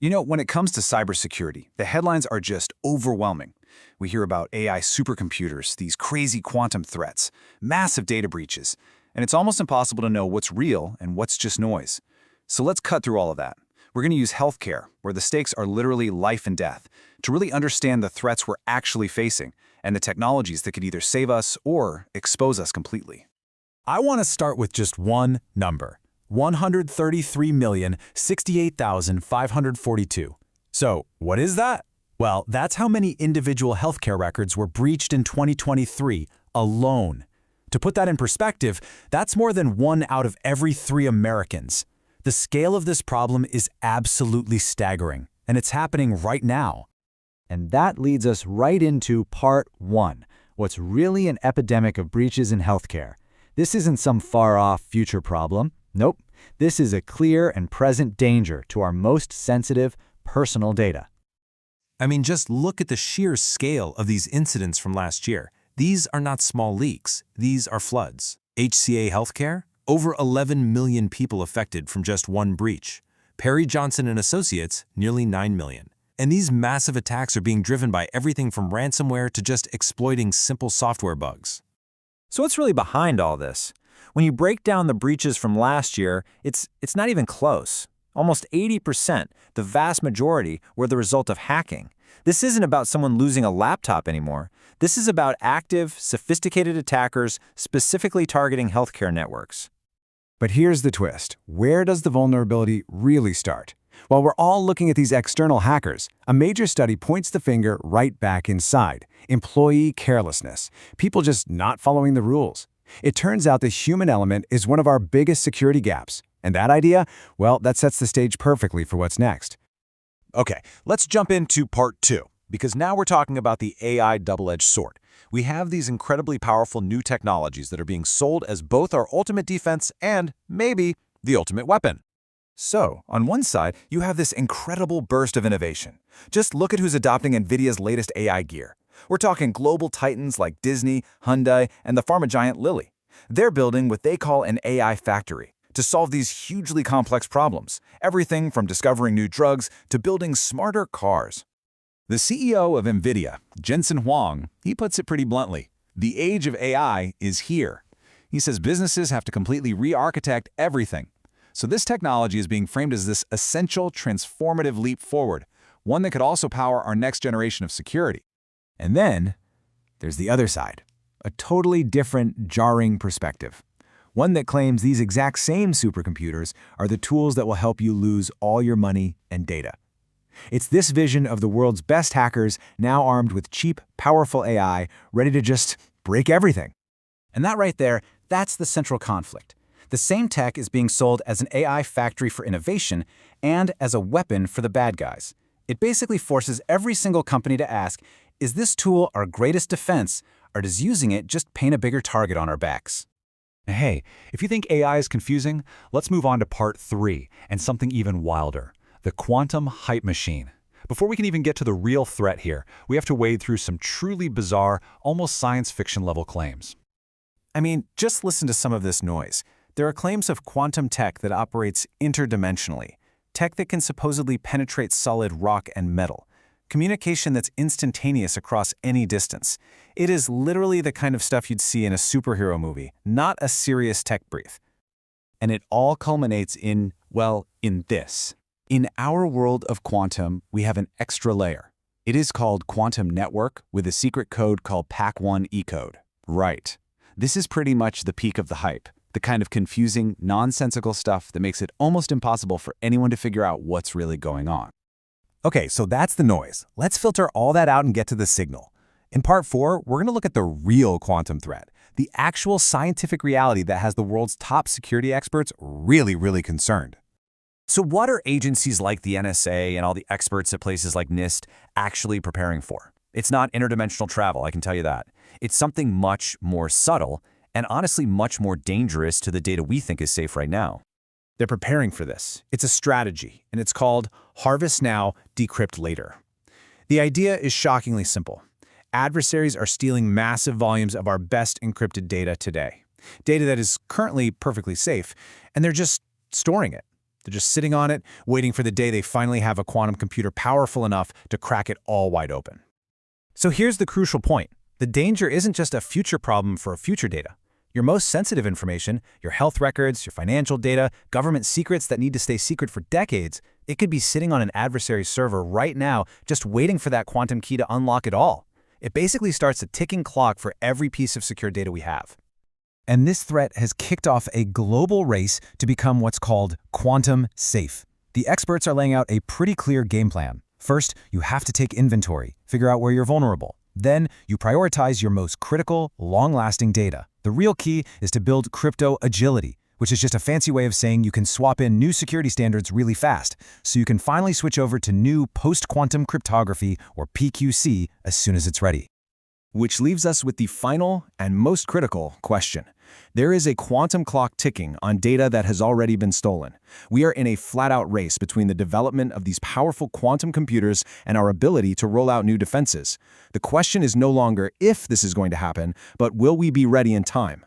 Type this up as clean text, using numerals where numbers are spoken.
When it comes to cybersecurity, the headlines are just overwhelming. We hear about AI supercomputers, these crazy quantum threats, massive data breaches, and it's almost impossible to know what's real and what's just noise. So let's cut through all of that. We're going to use healthcare, where the stakes are literally life and death, to really understand the threats we're actually facing and the technologies that could either save us or expose us completely. I want to start with just one number: 133,068,542. So, what is that? Well, that's how many individual healthcare records were breached in 2023 alone. To put that in perspective, that's more than 1 out of every 3 Americans. The scale of this problem is absolutely staggering, and it's happening right now. And that leads us right into part 1, what's really an epidemic of breaches in healthcare. This isn't some far-off future problem. Nope, this is a clear and present danger to our most sensitive, personal data. I mean, just look at the sheer scale of these incidents from last year. These are not small leaks, these are floods. HCA Healthcare? Over 11 million people affected from just one breach. Perry Johnson and Associates? Nearly 9 million. And these massive attacks are being driven by everything from ransomware to just exploiting simple software bugs. So what's really behind all this? When you break down the breaches from last year, it's not even close. Almost 80%, the vast majority, were the result of hacking. This isn't about someone losing a laptop anymore. This is about active, sophisticated attackers specifically targeting healthcare networks. But here's the twist. Where does the vulnerability really start? While we're all looking at these external hackers, a major study points the finger right back inside: employee carelessness, people just not following the rules. It turns out the human element is one of our biggest security gaps. And that idea, well, that sets the stage perfectly for what's next. Okay, let's jump into part 2, because now we're talking about the AI double-edged sword. We have these incredibly powerful new technologies that are being sold as both our ultimate defense and, maybe, the ultimate weapon. So, on one side, you have this incredible burst of innovation. Just look at who's adopting NVIDIA's latest AI gear. We're talking global titans like Disney, Hyundai, and the pharma giant Lilly. They're building what they call an AI factory to solve these hugely complex problems, everything from discovering new drugs to building smarter cars. The CEO of NVIDIA, Jensen Huang, he puts it pretty bluntly: the age of AI is here. He says businesses have to completely re-architect everything. So this technology is being framed as this essential, transformative leap forward, one that could also power our next generation of security. And then, there's the other side, a totally different, jarring perspective. One that claims these exact same supercomputers are the tools that will help you lose all your money and data. It's this vision of the world's best hackers now armed with cheap, powerful AI, ready to just break everything. And that right there, that's the central conflict. The same tech is being sold as an AI factory for innovation and as a weapon for the bad guys. It basically forces every single company to ask, is this tool our greatest defense, or does using it just paint a bigger target on our backs? Hey, if you think AI is confusing, let's move on to part 3 and something even wilder: the quantum hype machine. Before we can even get to the real threat here, we have to wade through some truly bizarre, almost science fiction level claims. I mean, just listen to some of this noise. There are claims of quantum tech that operates interdimensionally, tech that can supposedly penetrate solid rock and metal, communication that's instantaneous across any distance. It is literally the kind of stuff you'd see in a superhero movie, not a serious tech brief. And it all culminates in this. In our world of quantum, we have an extra layer. It is called quantum network with a secret code called PAC1 eCode. Right. This is pretty much the peak of the hype, the kind of confusing, nonsensical stuff that makes it almost impossible for anyone to figure out what's really going on. Okay, so that's the noise. Let's filter all that out and get to the signal. In part 4, we're going to look at the real quantum threat, the actual scientific reality that has the world's top security experts really concerned. So what are agencies like the NSA and all the experts at places like NIST actually preparing for? It's not interdimensional travel, I can tell you that. It's something much more subtle and honestly much more dangerous to the data we think is safe right now. They're preparing for this. It's a strategy, and it's called Harvest Now, Decrypt Later. The idea is shockingly simple. Adversaries are stealing massive volumes of our best encrypted data today, data that is currently perfectly safe, and they're just storing it. They're just sitting on it, waiting for the day they finally have a quantum computer powerful enough to crack it all wide open. So here's the crucial point. The danger isn't just a future problem for future data. Your most sensitive information, your health records, your financial data, government secrets that need to stay secret for decades, it could be sitting on an adversary's server right now just waiting for that quantum key to unlock it all. It basically starts a ticking clock for every piece of secure data we have. And this threat has kicked off a global race to become what's called quantum safe. The experts are laying out a pretty clear game plan. First, you have to take inventory, figure out where you're vulnerable. Then, you prioritize your most critical, long-lasting data. The real key is to build crypto agility, which is just a fancy way of saying you can swap in new security standards really fast, so you can finally switch over to new post-quantum cryptography, or PQC, as soon as it's ready. Which leaves us with the final and most critical question. There is a quantum clock ticking on data that has already been stolen. We are in a flat-out race between the development of these powerful quantum computers and our ability to roll out new defenses. The question is no longer if this is going to happen, but will we be ready in time?